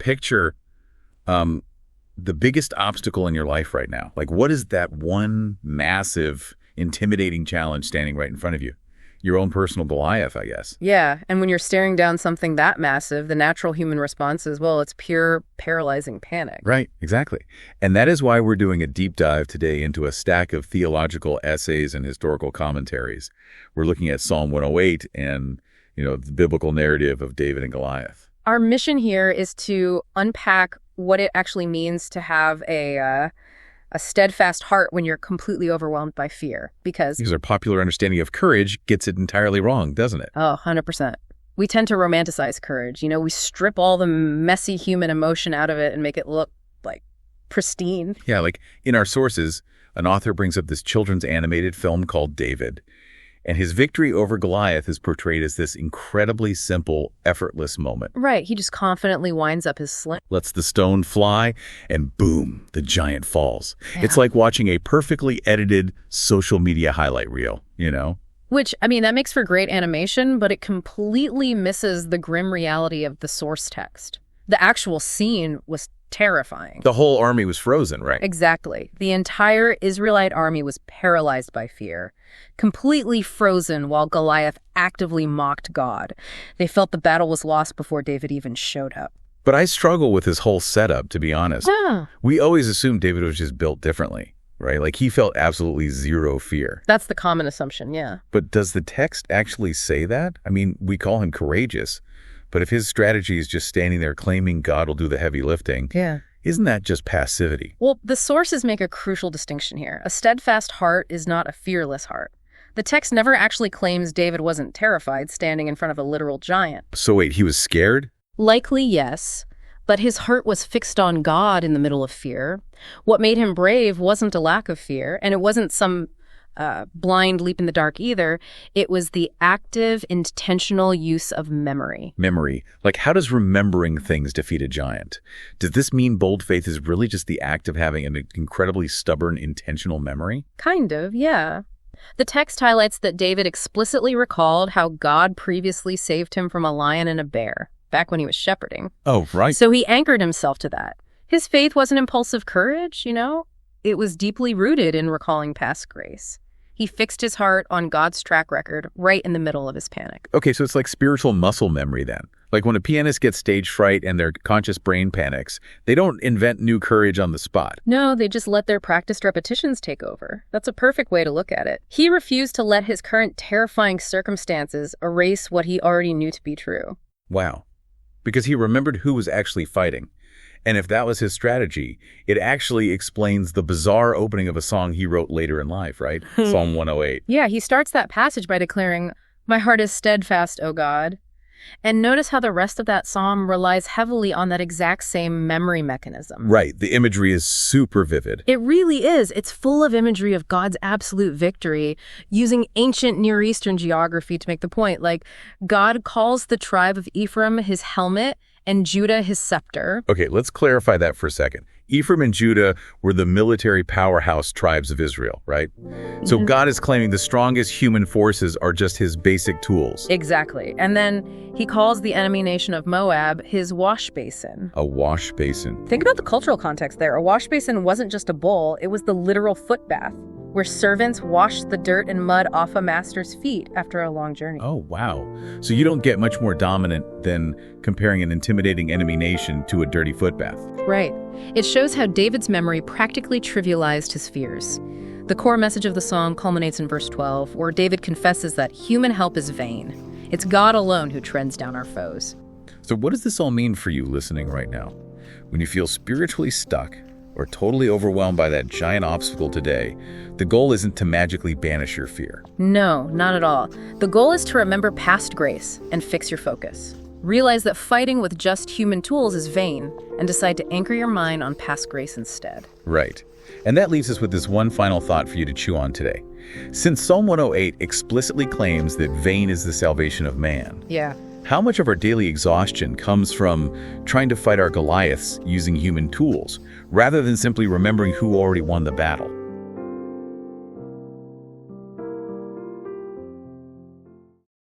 picture the biggest obstacle in your life right now. Like, what is that one massive, intimidating challenge standing right in front of you? Your own personal Goliath, I guess. Yeah, and when you're staring down something that massive, the natural human response is, well, it's pure paralyzing panic. Right, exactly. And that is why we're doing a deep dive today into a stack of theological essays and historical commentaries. We're looking at Psalm 108 and, the biblical narrative of David and Goliath. Our mission here is to unpack what it actually means to have a steadfast heart when you're completely overwhelmed by fear. Because our popular understanding of courage gets it entirely wrong, doesn't it? Oh, 100%. We tend to romanticize courage. We strip all the messy human emotion out of it and make it look like pristine. Yeah, like in our sources, an author brings up this children's animated film called David. And his victory over Goliath is portrayed as this incredibly simple, effortless moment. Right. He just confidently winds up his sling. Lets the stone fly, and boom, the giant falls. Yeah. It's like watching a perfectly edited social media highlight reel, Which, that makes for great animation, but it completely misses the grim reality of the source text. The actual scene was terrifying. The whole army was frozen, right? Exactly. The entire Israelite army was paralyzed by fear, completely frozen while Goliath actively mocked God. They felt the battle was lost before David even showed up. But I struggle with his whole setup, to be honest. Yeah. We always assumed David was just built differently, right? Like he felt absolutely zero fear. That's the common assumption, yeah. But does the text actually say that? We call him courageous. But if his strategy is just standing there claiming God will do the heavy lifting, isn't that just passivity? Well, the sources make a crucial distinction here. A steadfast heart is not a fearless heart. The text never actually claims David wasn't terrified standing in front of a literal giant. So wait, he was scared? Likely, yes. But his heart was fixed on God in the middle of fear. What made him brave wasn't a lack of fear, and it wasn't some blind leap in the dark either. It was the active, intentional use of memory. Memory. Like, how does remembering things defeat a giant? Does this mean bold faith is really just the act of having an incredibly stubborn, intentional memory? Kind of, yeah. The text highlights that David explicitly recalled how God previously saved him from a lion and a bear, back when he was shepherding. Oh, right. So he anchored himself to that. His faith wasn't impulsive courage, It was deeply rooted in recalling past grace. He fixed his heart on God's track record right in the middle of his panic. Okay, so it's like spiritual muscle memory then. Like when a pianist gets stage fright and their conscious brain panics, they don't invent new courage on the spot. No, they just let their practiced repetitions take over. That's a perfect way to look at it. He refused to let his current terrifying circumstances erase what he already knew to be true. Wow. Because he remembered who was actually fighting. And if that was his strategy, it actually explains the bizarre opening of a song he wrote later in life, right? Psalm 108. Yeah, he starts that passage by declaring, "My heart is steadfast, O God." And notice how the rest of that psalm relies heavily on that exact same memory mechanism. Right. The imagery is super vivid. It really is. It's full of imagery of God's absolute victory, using ancient Near Eastern geography to make the point. Like, God calls the tribe of Ephraim his helmet and Judah his scepter. Okay, let's clarify that for a second. Ephraim and Judah were the military powerhouse tribes of Israel, right? So God is claiming the strongest human forces are just his basic tools. Exactly. And then he calls the enemy nation of Moab his wash basin. A wash basin. Think about the cultural context there. A wash basin wasn't just a bowl, it was the literal foot bath, where servants washed the dirt and mud off a master's feet after a long journey. Oh, wow. So you don't get much more dominant than comparing an intimidating enemy nation to a dirty foot bath. Right. It shows how David's memory practically trivialized his fears. The core message of the song culminates in verse 12, where David confesses that human help is vain. It's God alone who trends down our foes. So what does this all mean for you listening right now? When you feel spiritually stuck or totally overwhelmed by that giant obstacle today, the goal isn't to magically banish your fear. No, not at all. The goal is to remember past grace and fix your focus. Realize that fighting with just human tools is vain, and decide to anchor your mind on past grace instead. Right. And that leaves us with this one final thought for you to chew on today. Since Psalm 108 explicitly claims that vain is the salvation of man, how much of our daily exhaustion comes from trying to fight our Goliaths using human tools, rather than simply remembering who already won the battle?